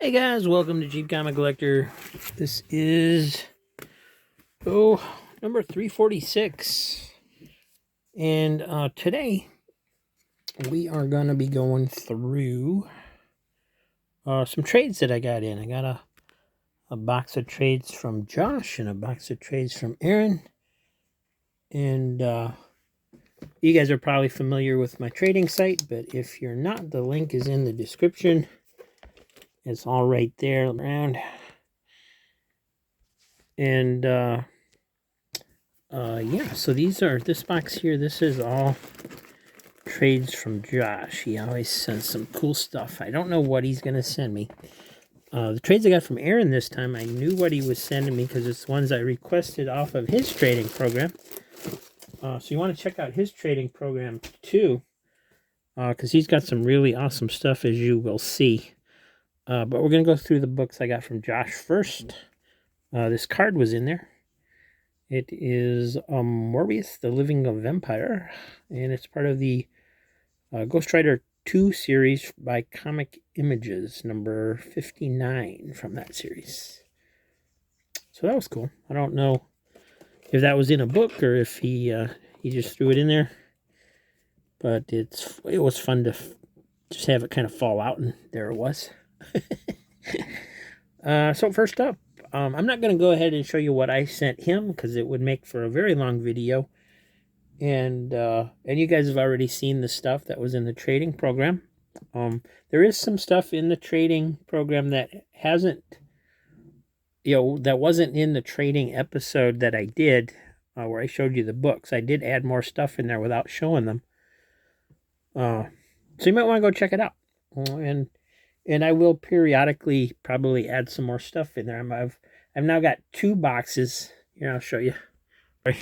Hey guys, welcome to Cheap Comic Collector. This is number 346. And today we are going to be going through some trades that I got in. I got a box of trades from Josh and a box of trades from Aaron. And you guys are probably familiar with my trading site, but if you're not, the link is in the description. It's all right there around. And yeah, so this box here, this is all trades from Josh. He always sends some cool stuff. I don't know what he's going to send me. The trades I got from Aaron this time, I knew what he was sending me because it's ones I requested off of his trading program. So you want to check out his trading program too, because he's got some really awesome stuff, as you will see. But we're going to go through the books I got from Josh first. This card was in there. It is Morbius, the Living Vampire, and it's part of the Ghost Rider 2 series by Comic Images, number 59 from that series. So that was cool. I don't know if that was in a book or if he just threw it in there, but it was fun to just have it kind of fall out, and there it was. So first up, I'm not going to go ahead and show you what I sent him because it would make for a very long video. And you guys have already seen the stuff that was in the trading program. There is some stuff in the trading program that hasn't, that wasn't in the trading episode that I did, where I showed you the books. I did add more stuff in there without showing them. So you might want to go check it out. And I will periodically probably add some more stuff in there. I've now got 2 boxes. Here, I'll show you. Sorry.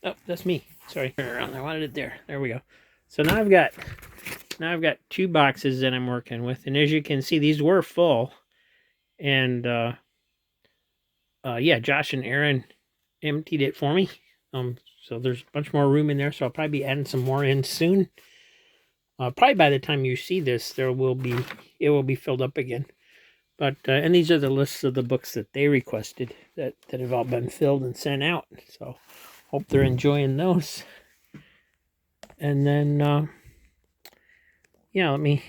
Oh, that's me. Sorry. I wanted it there. There we go. So now I've got 2 boxes that I'm working with, and as you can see, these were full. And yeah, Josh and Aaron emptied it for me. So there's a bunch more room in there, so I'll probably be adding some more in soon. Probably by the time you see this, it will be filled up again. But and these are the lists of the books that they requested that have all been filled and sent out. So hope they're enjoying those. And then yeah, let me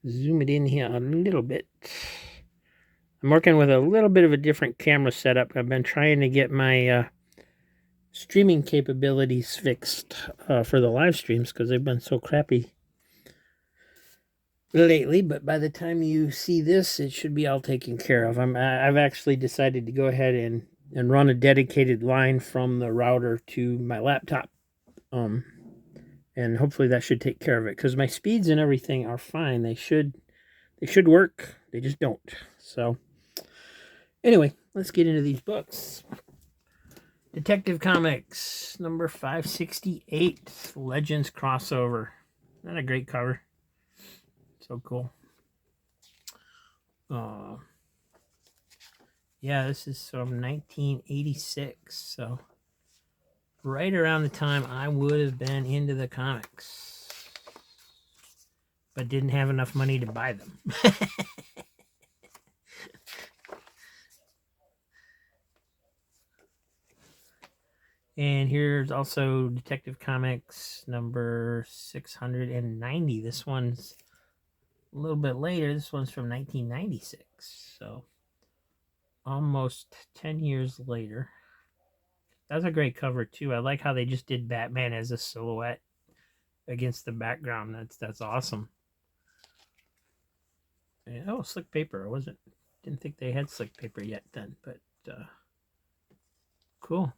zoom it in here a little bit. I'm working with a little bit of a different camera setup. I've been trying to get my streaming capabilities fixed for the live streams because they've been so crappy lately. But by the time you see this, it should be all taken care of. I've actually decided to go ahead and run a dedicated line from the router to my laptop. And hopefully that should take care of it because my speeds and everything are fine. They should work. They just don't. So anyway, let's get into these books. Detective Comics, number 568, Legends crossover. Isn't that a great cover? So cool. Yeah, this is from 1986. So right around the time I would have been into the comics, but didn't have enough money to buy them. And here's also Detective Comics number 690. This one's a little bit later. This one's from 1996. So almost 10 years later. That's a great cover too. I like how they just did Batman as a silhouette against the background. That's awesome. And, oh, slick paper. Didn't think they had slick paper yet then, but cool.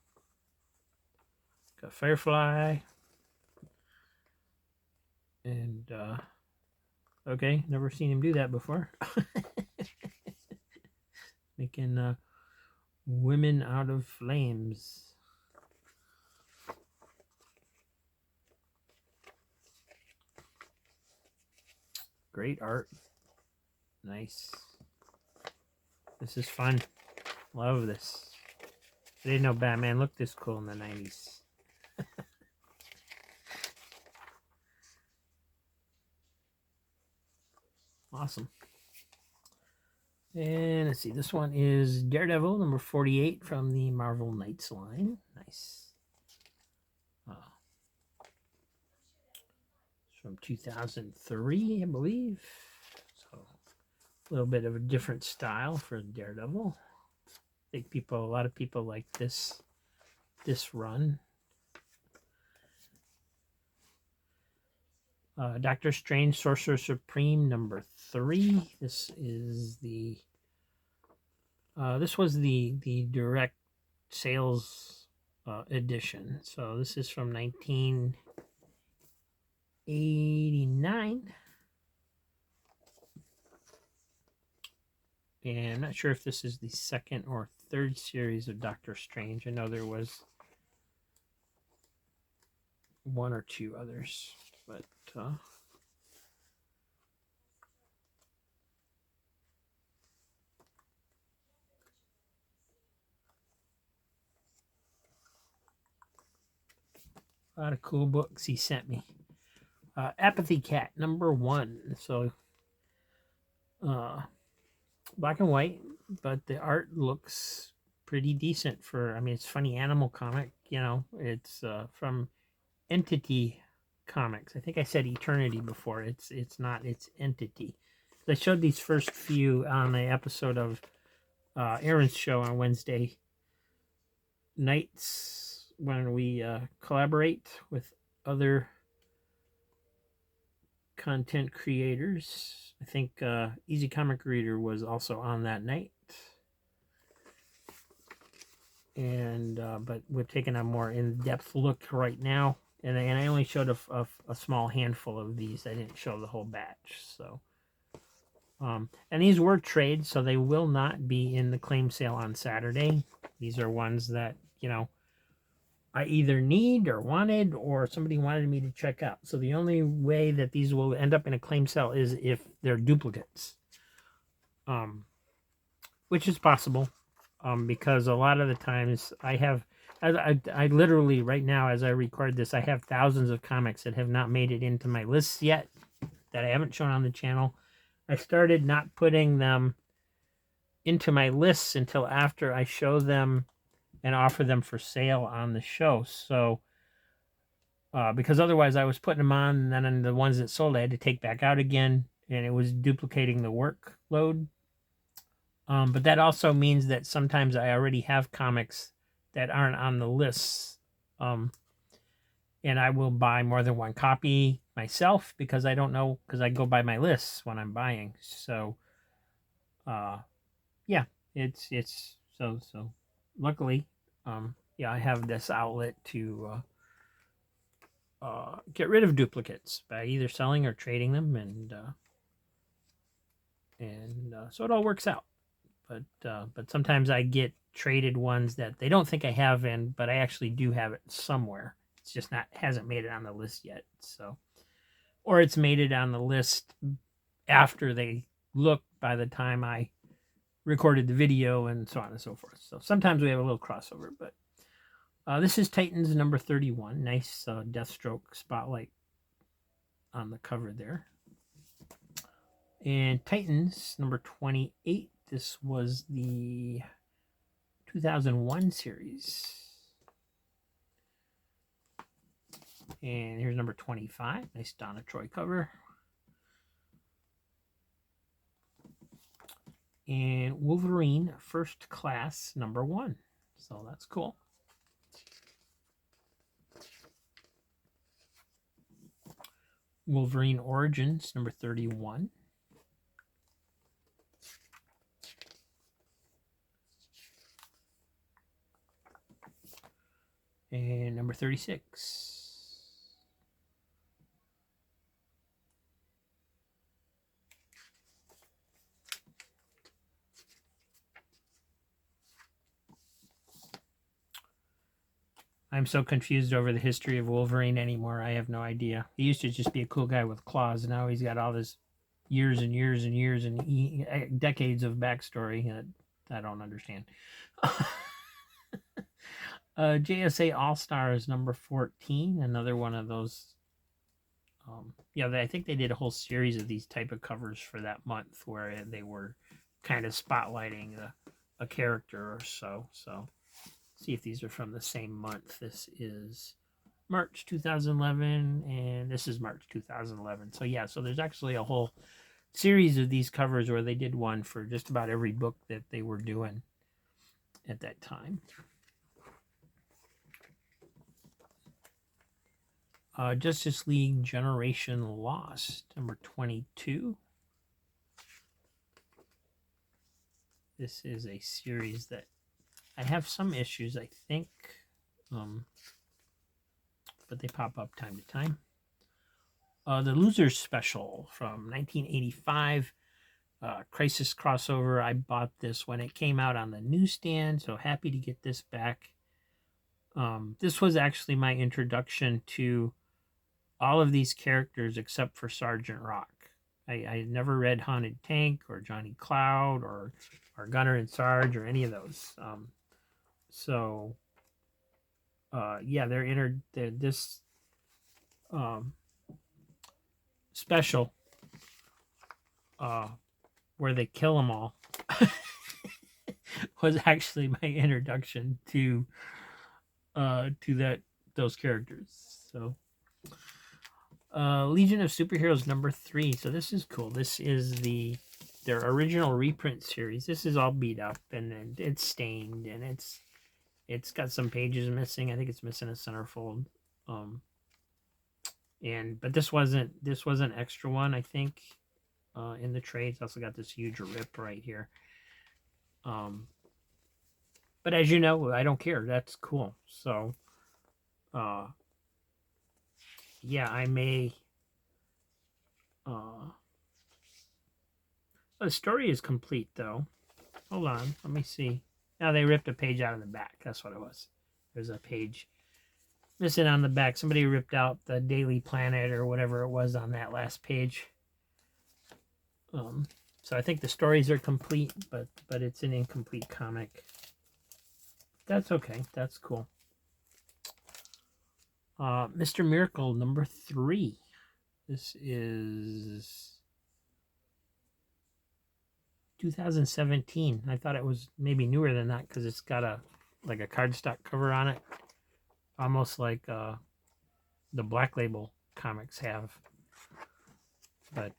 Got Firefly. And okay, never seen him do that before. Making women out of flames. Great art. Nice. This is fun. Love this. I didn't know Batman looked this cool in the 90s. Awesome. And let's see, this one is Daredevil, number 48 from the Marvel Knights line. Nice. It's from 2003, I believe. So a little bit of a different style for Daredevil. I think a lot of people like this run. Doctor Strange, Sorcerer Supreme, number 3. This is the this was the direct sales edition. So this is from 1989. And I'm not sure if this is the second or third series of Doctor Strange. I know there was one or two others, but a lot of cool books he sent me. Apathy Cat, number 1. So black and white, but the art looks pretty decent for, I mean, it's funny animal comic, you know. It's from Entity Comics. I think I said Eternity before. It's not, it's Entity. I showed these first few on an episode of Aaron's show on Wednesday nights when we collaborate with other content creators. I think Easy Comic Reader was also on that night. And but we're taking a more in-depth look right now. And I only showed a small handful of these. I didn't show the whole batch. So, and these were trades, so they will not be in the claim sale on Saturday. These are ones that, you know, I either need or wanted, or somebody wanted me to check out. So the only way that these will end up in a claim sale is if they're duplicates, which is possible, because a lot of the times I literally right now as I record this, I have thousands of comics that have not made it into my lists yet that I haven't shown on the channel. I started not putting them into my lists until after I show them and offer them for sale on the show. So, because otherwise I was putting them on, and then the ones that sold I had to take back out again, and it was duplicating the workload. But that also means that sometimes I already have comics that aren't on the lists. And I will buy more than one copy myself because I don't know, because I go by my lists when I'm buying. So, yeah, it's so luckily, yeah, I have this outlet to get rid of duplicates by either selling or trading them, and so it all works out. But sometimes I get traded ones that they don't think I have but I actually do have it somewhere. It's just hasn't made it on the list yet. So, or it's made it on the list after they look by the time I recorded the video, and so on and so forth. So sometimes we have a little crossover, but this is Titans number 31. Nice Deathstroke spotlight on the cover there. And Titans number 28. This was the 2001 series. And here's number 25. Nice Donna Troy cover. And Wolverine First Class number 1. So that's cool. Wolverine Origins number 31. And number 36. I'm so confused over the history of Wolverine anymore. I have no idea. He used to just be a cool guy with claws. Now he's got all this years and years and years and decades of backstory that I don't understand. JSA All-Stars number 14. Another one of those Yeah, I think they did a whole series of these type of covers for that month where they were kind of spotlighting a character or so. So, see if these are from the same month. This is March 2011, and this is March 2011. So yeah, so there's actually a whole series of these covers where they did one for just about every book that they were doing at that time. Justice League Generation Lost, number 22. This is a series that I have some issues, I think, but they pop up time to time. The Losers Special from 1985, Crisis crossover. I bought this when it came out on the newsstand, so happy to get this back. This was actually my introduction to all of these characters except for Sergeant Rock. I never read Haunted Tank or Johnny Cloud or Gunner and Sarge or any of those. Yeah, they're entered this special where they kill them all was actually my introduction to those characters. So Legion of Superheroes number 3. So this is cool. This is their original reprint series. This is all beat up and it's stained and it's got some pages missing. I think it's missing a centerfold. But this wasn't extra one, I think, in the trade. It's also got this huge rip right here. But as you know, I don't care. That's cool. So yeah, I may the story is complete though. Hold on, let me see. Now they ripped a page out of the back. That's what it was. There's a page missing on the back. Somebody ripped out the Daily Planet or whatever it was on that last page. So I think the stories are complete, but it's an incomplete comic. That's okay. That's cool. Mr. Miracle number 3. This is 2017. I thought it was maybe newer than that because it's got a cardstock cover on it, almost like the Black Label comics have, but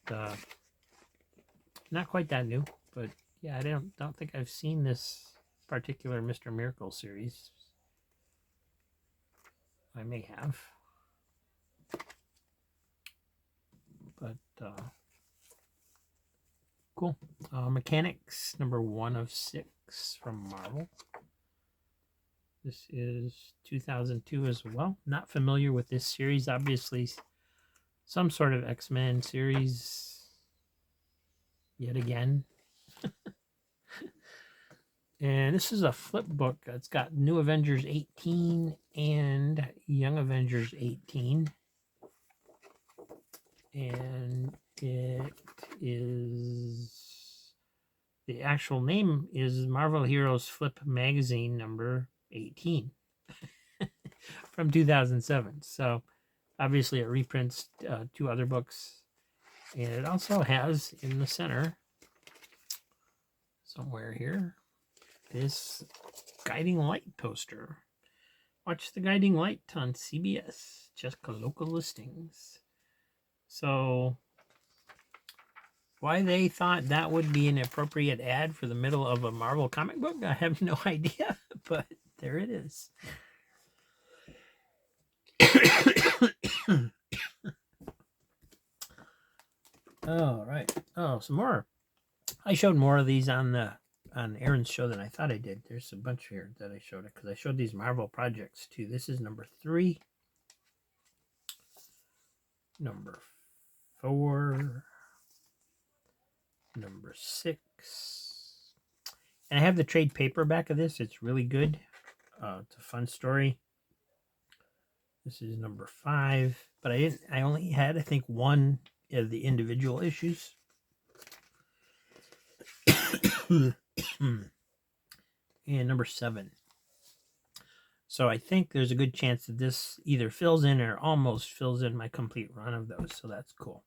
not quite that new. But yeah, I don't think I've seen this particular Mr. Miracle series. I may have, but cool. Mechanics number 1 of 6 from Marvel. This is 2002 as well. Not familiar with this series. Obviously, some sort of X-Men series yet again. And this is a flip book. It's got New Avengers 18 and Young Avengers 18. And it is, the actual name is Marvel Heroes Flip Magazine number 18 from 2007. So obviously it reprints 2 other books. And it also has in the center, somewhere here, this Guiding Light poster. Watch the Guiding Light on CBS. Just local listings. So why they thought that would be an appropriate ad for the middle of a Marvel comic book, I have no idea. But there it is. All right. Oh, some more. I showed more of these on Aaron's show than I thought I did. There's a bunch here that I showed it because I showed these Marvel projects too. This is number 3, number 4, number 6, and I have the trade paperback of this. It's really good. It's a fun story. This is number 5, but I only had, I think, 1 of the individual issues. And number 7. So I think there's a good chance that this either fills in or almost fills in my complete run of those. So that's cool.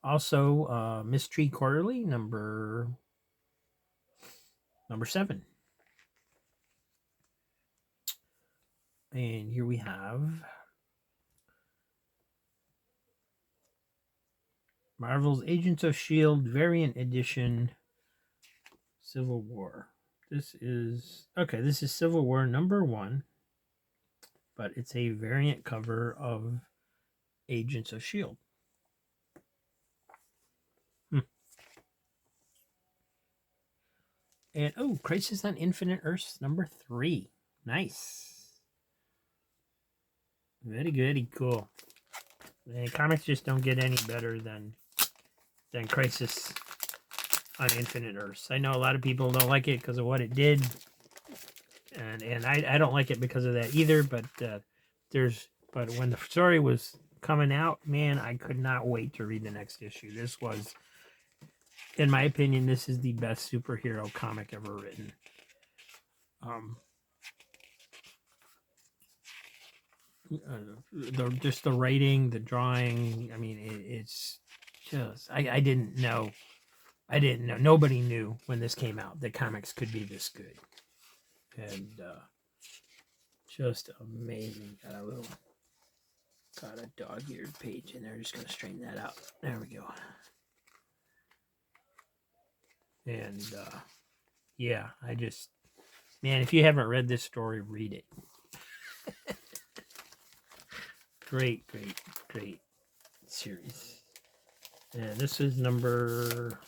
Also, Mystery Quarterly number 7. And here we have Marvel's Agents of S.H.I.E.L.D. Variant Edition Civil War. This is Civil War number 1, but it's a variant cover of Agents of S.H.I.E.L.D. And Crisis on Infinite Earths number 3. Nice. Very good, cool. And comics just don't get any better than Crisis on Infinite Earths. I know a lot of people don't like it because of what it did, and I don't like it because of that either. But when the story was coming out, man, I could not wait to read the next issue. This was, in my opinion, this is the best superhero comic ever written. Just the writing, the drawing. I mean, it's just I didn't know. Nobody knew when this came out that comics could be this good, and just amazing. Got a dog-eared page in there. Just gonna straighten that out. There we go. And yeah, man, if you haven't read this story, read it. Great series. And this is number.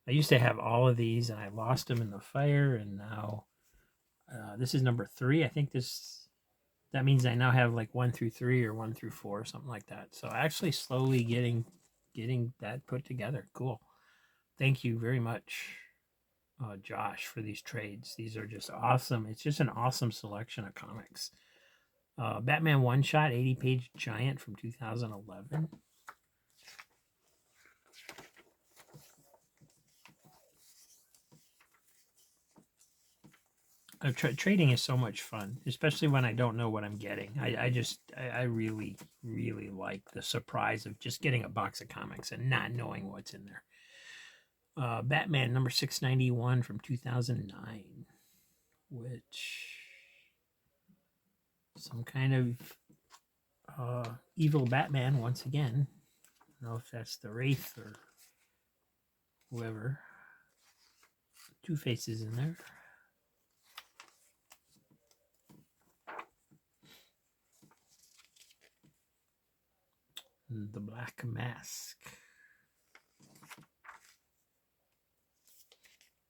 I used to have all of these, and I lost them in the fire, and now this is number 3. I think that means I now have like 1 through 3 or 1 through 4 or something like that. So actually slowly getting that put together. Cool. Thank you very much, Josh, for these trades. These are just awesome. It's just an awesome selection of comics. Batman One Shot, 80-page giant from 2011. Trading is so much fun, especially when I don't know what I'm getting. I really like the surprise of just getting a box of comics and not knowing what's in there. Batman number 691 from 2009, which some kind of evil Batman once again. I don't know if that's the Wraith or whoever. Two-Face is in there. The Black Mask.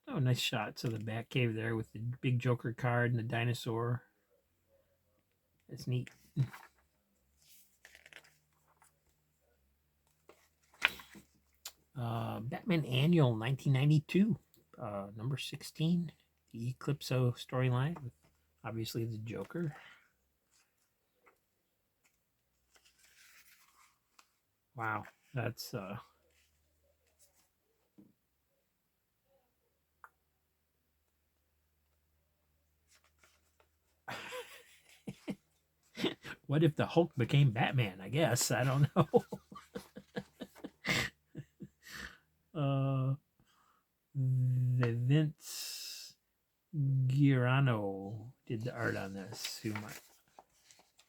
Oh, nice shots of the Batcave there with the big Joker card and the dinosaur. That's neat. Batman Annual 1992, number 16, the Eclipso storyline with obviously the Joker. Wow, that's what if the Hulk became Batman? I guess I don't know. The Vince Girano did the art on this, who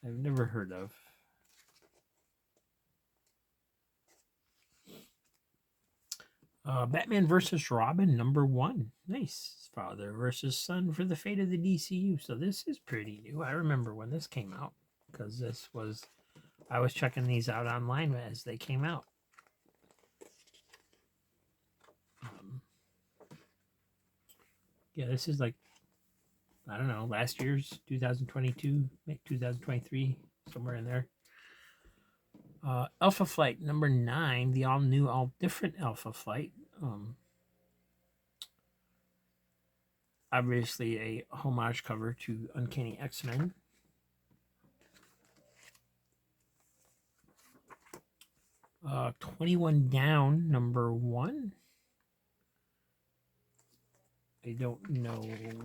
I've never heard of. Batman versus Robin, number 1. Nice. Father versus son for the fate of the DCU. So this is pretty new. I remember when this came out because I was checking these out online as they came out. Yeah, this is like, I don't know, last year's 2022, 2023, somewhere in there. Alpha Flight number 9, the all new, all different Alpha Flight. Obviously a homage cover to Uncanny X-Men. Uh, 21 Down number 1. I don't know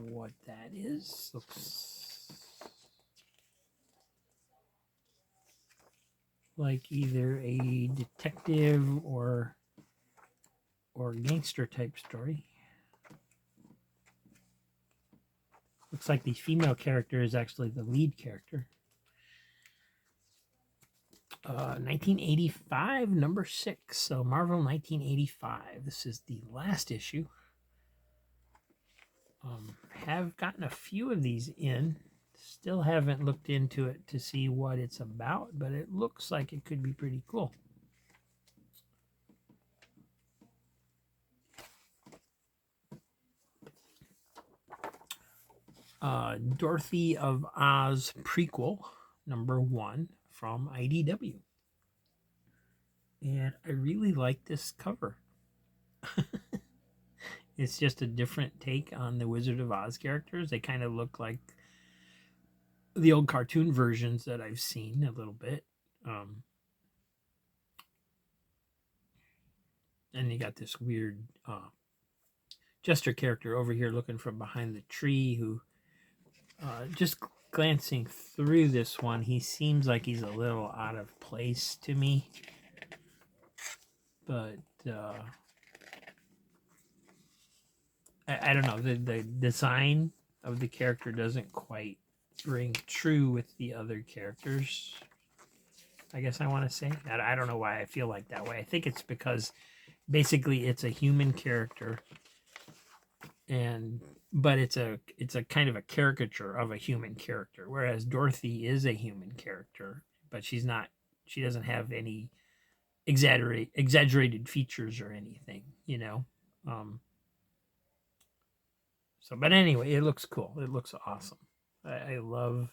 what that is. Looks like either a detective or gangster type story. Looks like the female character is actually the lead character. 1985, number 6. So Marvel 1985. This is the last issue. Have gotten a few of these in. Still haven't looked into it to see what it's about, but it looks like it could be pretty cool. Dorothy of Oz prequel, number 1 from IDW. And I really like this cover. It's just a different take on the Wizard of Oz characters. They kind of look like the old cartoon versions that I've seen a little bit. And you got this weird jester character over here looking from behind the tree who just glancing through this one, he seems like he's a little out of place to me. But I don't know. The design of the character doesn't quite ring true with the other characters, I guess I want to say. I don't know why I feel like that way. I think it's because basically it's a human character, but it's a kind of a caricature of a human character, whereas Dorothy is a human character, but she doesn't have any exaggerated features or anything, you know. But anyway, it looks cool. It looks awesome. I would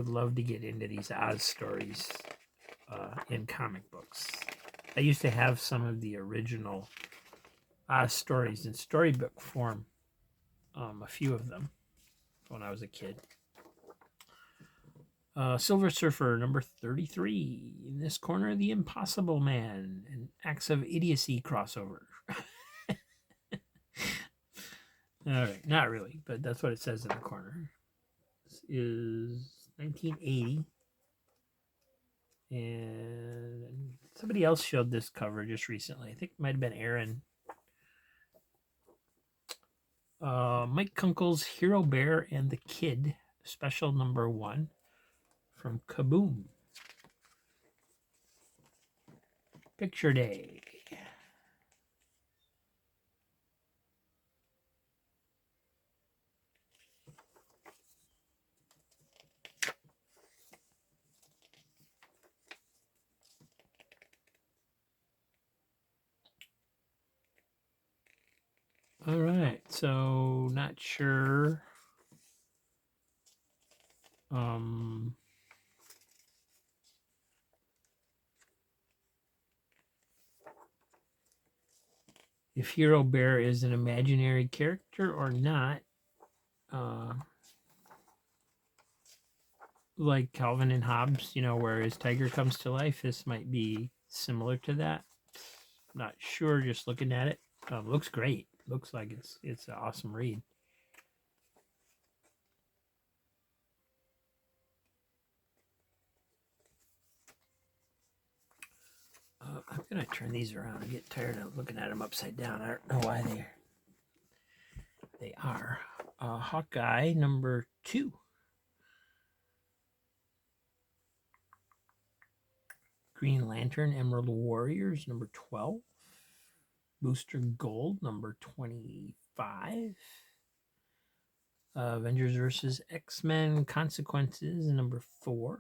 love to get into these Oz stories in comic books. I used to have some of the original Oz stories in storybook form, a few of them when I was a kid. Silver Surfer number 33. In this corner, The Impossible Man, an Acts of Idiocy crossover. All right, not really, but that's what it says in the corner. This is 1980. And somebody else showed this cover just recently. I think it might have been Aaron. Mike Kunkel's Hero Bear and the Kid, special number 1 from Kaboom. Picture Day. All right, so not sure. If Hero Bear is an imaginary character or not. Like Calvin and Hobbes, you know, where his tiger comes to life. This might be similar to that. Not sure, just looking at it. Looks great. Looks like it's an awesome read. I'm going to turn these around. I get tired of looking at them upside down. I don't know why they are. Hawkeye number 2. Green Lantern Emerald Warriors number 12. Booster Gold number 25. Avengers vs. X-Men Consequences number 4.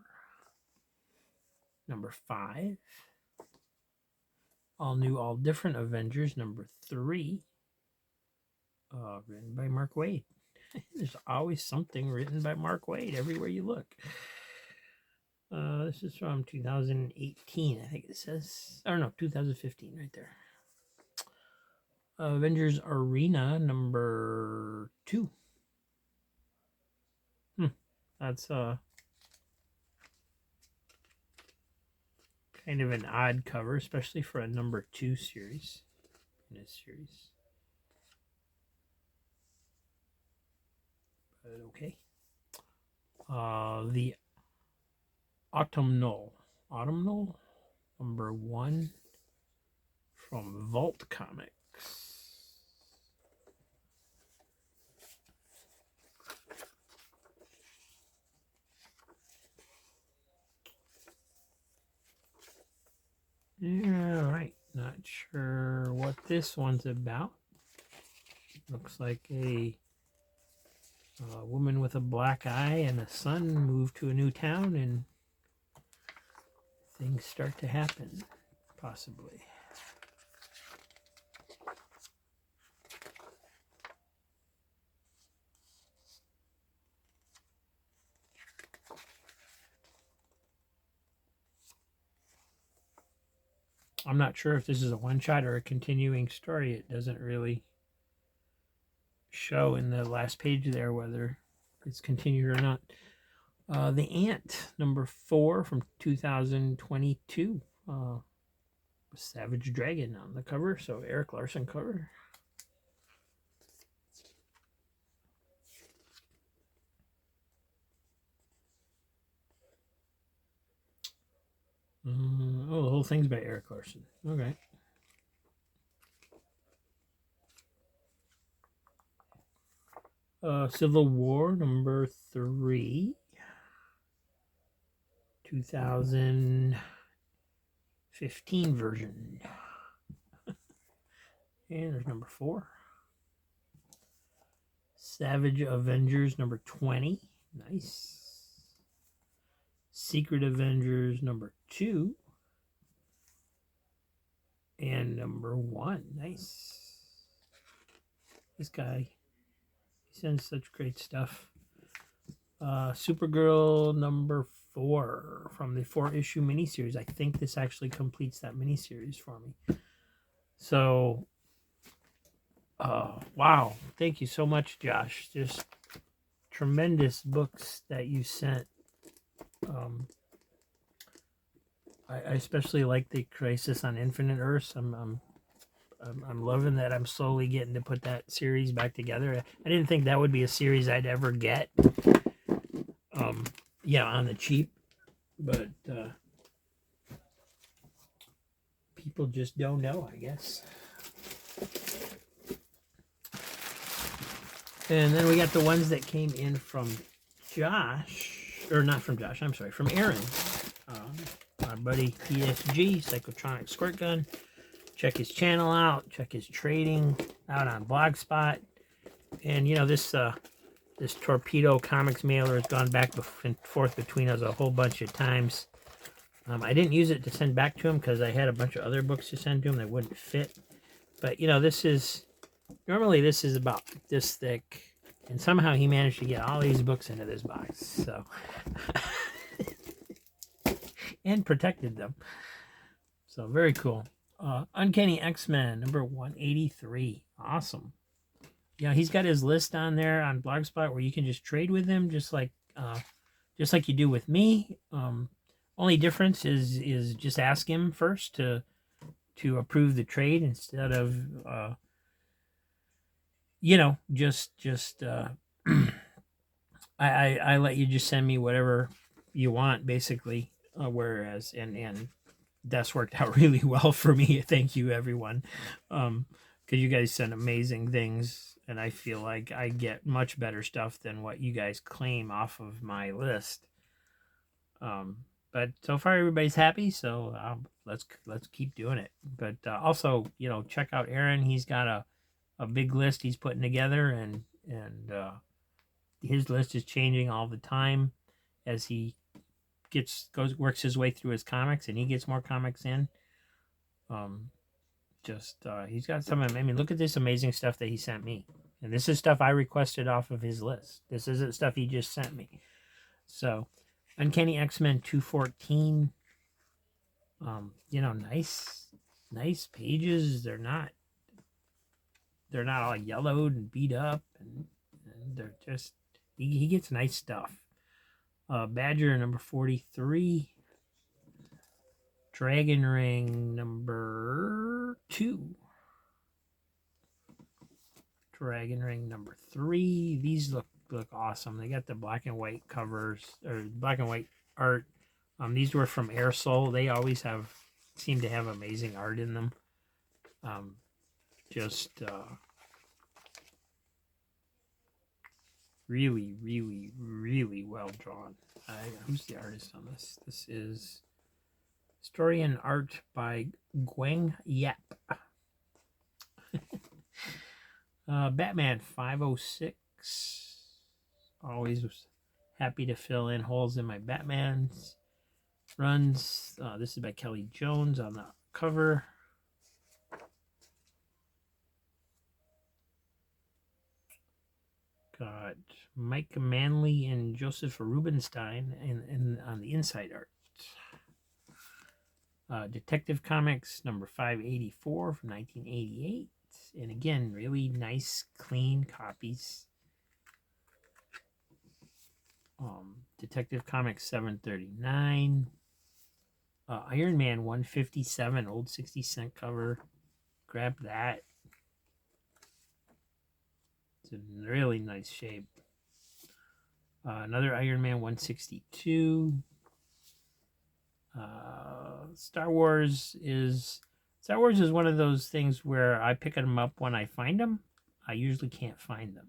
Number 5. All New, All Different Avengers number 3. Written by Mark Waid. There's always something written by Mark Waid everywhere you look. This is from 2018, I think it says. Or no, 2015 right there. Avengers Arena number 2. That's kind of an odd cover, especially for a number 2 series in this series. but okay. The Autumnal number 1 from Vault Comics. All right, not sure what this one's about. Looks like a woman with a black eye and a son move to a new town and things start to happen, possibly. I'm not sure if this is a one-shot or a continuing story. It doesn't really show in the last page there whether it's continued or not. The Ant, number 4 from 2022. Savage Dragon on the cover, so Eric Larson cover. Oh, the whole thing's by Eric Larson. Okay. Civil War, number 3. 2015 version. And there's number 4. Savage Avengers, number 20. Nice. Secret Avengers, number 2. And number 1. Nice. This guy, he sends such great stuff. Supergirl, number 4 from the 4-issue miniseries. I think this actually completes that miniseries for me. So, wow. Thank you so much, Josh. Just tremendous books that you sent. I especially like the Crisis on Infinite Earths. I'm loving that I'm slowly getting to put that series back together. I didn't think that would be a series I'd ever get. Yeah, on the cheap, but people just don't know, I guess. And then we got the ones that came in from Josh, or not from Josh, I'm sorry, from Aaron. Our buddy PSG, Psychotronic Squirt Gun. Check his channel out. Check his trading out on Blogspot. And, you know, this Torpedo Comics mailer has gone back and forth between us a whole bunch of times. I didn't use it to send back to him because I had a bunch of other books to send to him that wouldn't fit. But, you know, normally this is about this thick. And somehow he managed to get all these books into this box. So, and protected them. So, very cool. Uncanny X-Men, number 183. Awesome. Yeah, he's got his list on there on Blogspot where you can just trade with him, just like you do with me. Only difference is just ask him first to approve the trade instead of you know, just I let you just send me whatever you want, basically. Whereas and that's worked out really well for me. Thank you, everyone, because you guys send amazing things, and I feel like I get much better stuff than what you guys claim off of my list. But so far everybody's happy, so let's keep doing it. But also, you know, check out Aaron. He's got a big list he's putting together, and his list is changing all the time as he works his way through his comics, and he gets more comics in. He's got some. I mean, look at this amazing stuff that he sent me, and this is stuff I requested off of his list. This isn't stuff he just sent me. So, Uncanny X-Men 214. You know, nice pages. They're not all yellowed and beat up, and they're just he gets nice stuff. Badger number 43. Dragon Ring number 2. Dragon Ring number 3. These look look awesome. They got the black and white covers, or black and white art. These were from Air Soul. They always seem to have amazing art in them. Just really, really, really well drawn. Who's the artist on this? This is story and art by Guang Yap. Batman 506. Always happy to fill in holes in my Batman's runs. This is by Kelly Jones on the cover. Got Mike Manley and Joseph Rubinstein on the inside art. Detective Comics number 584 from 1988. And again, really nice, clean copies. Detective Comics 739. Iron Man 157, old 60-cent cover. Grab that. It's in really nice shape. Another Iron Man 162. Star Wars is one of those things where I pick them up when I find them. I usually can't find them.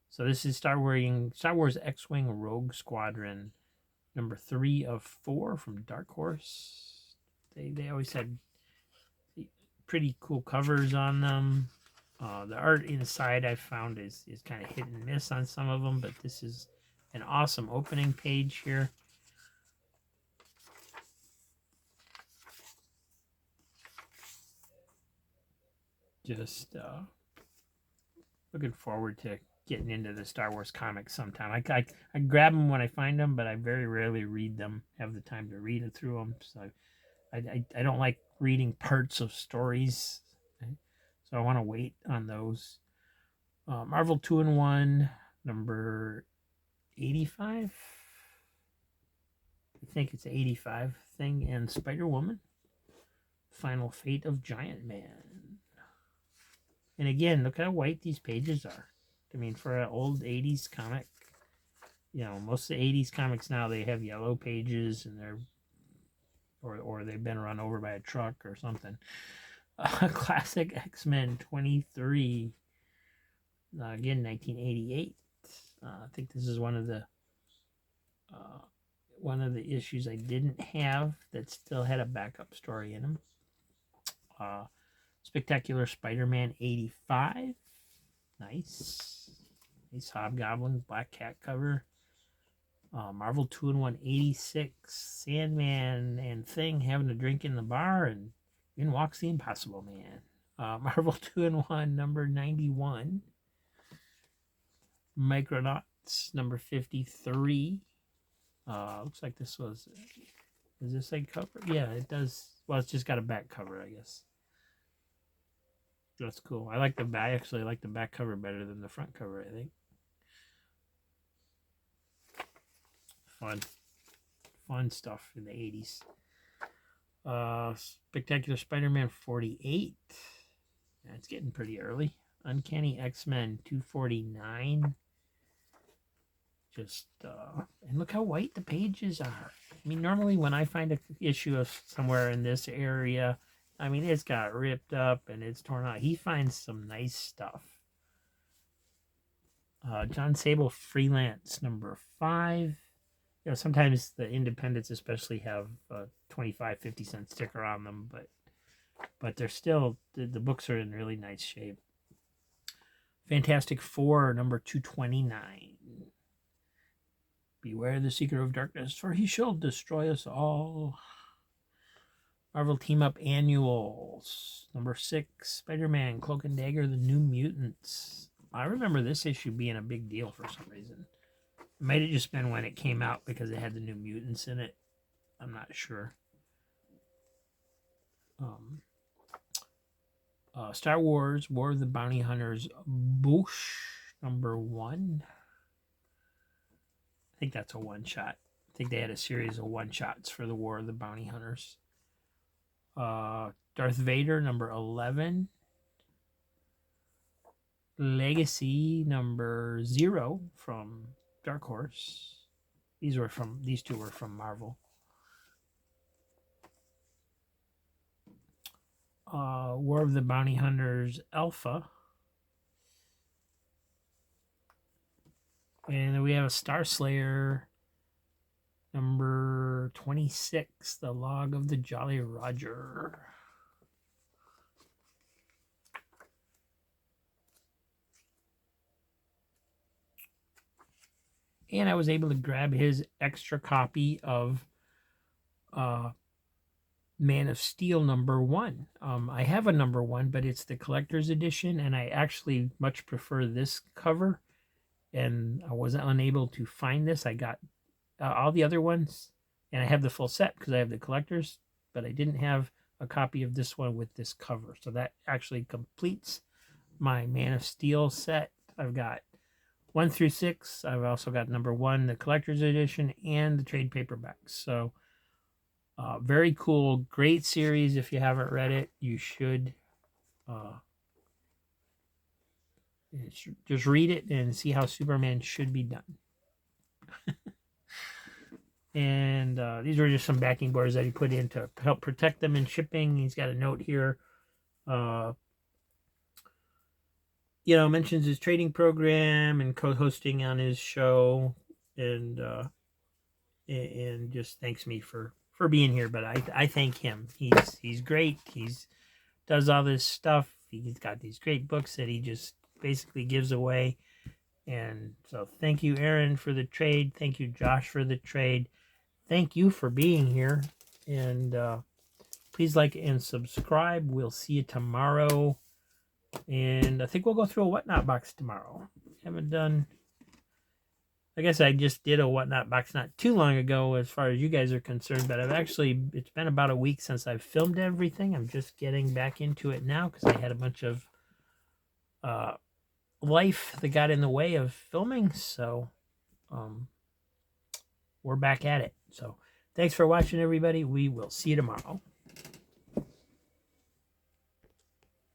So this is Star Wars X-Wing Rogue Squadron number 3 of 4 from Dark Horse. They always had pretty cool covers on them. The art inside I found is kind of hit and miss on some of them, but this is an awesome opening page here. Just looking forward to getting into the Star Wars comics sometime. I grab them when I find them, but I very rarely read them, have the time to read it through them. So I don't like reading parts of stories. So I want to wait on those. Marvel 2-in-1, number 85. I think it's 85 thing. And Spider-Woman, Final Fate of Giant Man. And again, look how white these pages are. I mean, for an old 80s comic, you know, most of the 80s comics now, they have yellow pages and they're, or they've been run over by a truck or something. Classic X-Men 23, again, 1988. I think this is one of the issues I didn't have that still had a backup story in them. Spectacular Spider-Man 85. Nice Hobgoblin Black Cat cover. Marvel 2-in-1 86. Sandman and Thing having a drink in the bar, and in walks the Impossible Man. Marvel 2-in-1 number 91. Micronauts number 53. Looks like this was. Does this say cover? Yeah, it does. Well, it's just got a back cover, I guess. That's cool. I like the back. Actually, I like the back cover better than the front cover, I think. Fun stuff in the 80s. Spectacular Spider-Man 48. That's getting pretty early. Uncanny X-Men 249. Just and look how white the pages are. I mean, normally when I find an issue of somewhere in this area, I mean, it's got ripped up and it's torn out. He finds some nice stuff. John Sable Freelance number 5. You know, sometimes the independents especially have a 25-50 cent sticker on them, but they're still, the books are in really nice shape. Fantastic Four number 229. Beware the Seeker of Darkness, for he shall destroy us all. Marvel Team Up Annuals number 6. Spider-Man Cloak and Dagger, The New Mutants. I remember this issue being a big deal for some reason. It might have just been when it came out because it had the New Mutants in it. I'm not sure. Star Wars War of the Bounty Hunters Bush number 1. I think that's a one-shot. I think they had a series of one-shots for the War of the Bounty Hunters. Darth Vader number 11. Legacy number 0 from Dark Horse. These two were from Marvel. War of the Bounty Hunters Alpha. And then we have a Star Slayer number 26, The Log of the Jolly Roger. And I was able to grab his extra copy of Man of Steel number 1. I have a number 1, but it's the collector's edition, and I actually much prefer this cover. And I wasn't unable to find this. I got all the other ones, and I have the full set because I have the collector's, but I didn't have a copy of this one with this cover. So that actually completes my Man of Steel set. I've got 1 through 6. I've also got number 1, the collector's edition, and the trade paperbacks. So very cool, great series. If you haven't read it, you should just read it and see how Superman should be done. And these were just some backing boards that he put in to help protect them in shipping. He's got a note here. Mentions his trading program and co-hosting on his show, and just thanks me for being here. But I thank him. He's great. He's does all this stuff. He's got these great books that he just basically gives away. And so thank you, Aaron, for the trade. Thank you, Josh, for the trade. Thank you for being here. And please like and subscribe. We'll see you tomorrow. And I think we'll go through a Whatnot box tomorrow. I guess I just did a Whatnot box not too long ago as far as you guys are concerned, but it's been about a week since I've filmed everything. I'm just getting back into it now because I had a bunch of life that got in the way of filming. So we're back at it. So thanks for watching, everybody. We will see you tomorrow.